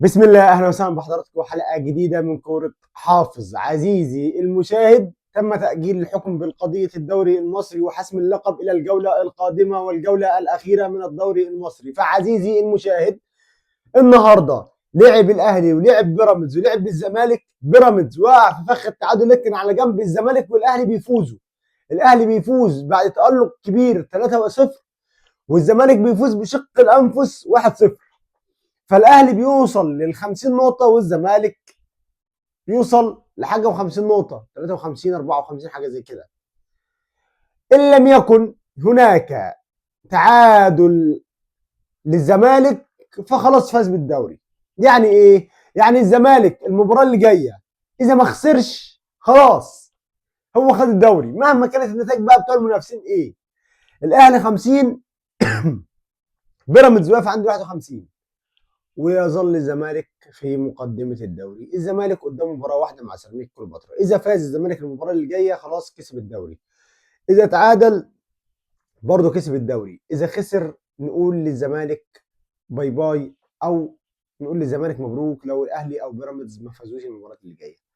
بسم الله، اهلا وسهلا بحضراتكم حلقه جديده من كوره حافظ. عزيزي المشاهد، تم تاجيل الحكم بالقضيه الدوري المصري وحسم اللقب الى الجوله القادمه والجوله الاخيره من الدوري المصري. فعزيزي المشاهد، النهارده لعب الاهلي ولعب بيراميدز ولعب الزمالك. بيراميدز وقع في فخ التعادل لكن على جنب، الزمالك والاهلي بيفوزوا. الاهلي بيفوز بعد تالق كبير 3-0، والزمالك بيفوز بشق الانفس 1-0. فالاهلي بيوصل لل 50 نقطه والزمالك بيوصل لحاجه و50 نقطه، 53 54 حاجه زي كده. ان لم يكن هناك تعادل للزمالك فخلاص فاز بالدوري. يعني ايه؟ يعني الزمالك المباراه اللي جايه اذا ما خسرش خلاص هو خد الدوري مهما كانت النتائج بقى بتوع المنافسين ايه. الاهلي 50، بيراميدز واقف عنده 51، ويظل الزمالك في مقدمة الدوري. الزمالك قدامه مباراة واحدة مع سيراميكا كليوباترا، إذا فاز الزمالك المباراة اللي جاية خلاص كسب الدوري، إذا تعادل برضه كسب الدوري، إذا خسر نقول للزمالك باي باي، أو نقول للزمالك مبروك لو الأهلي أو بيراميدز ما فازوش المباراة اللي جاية.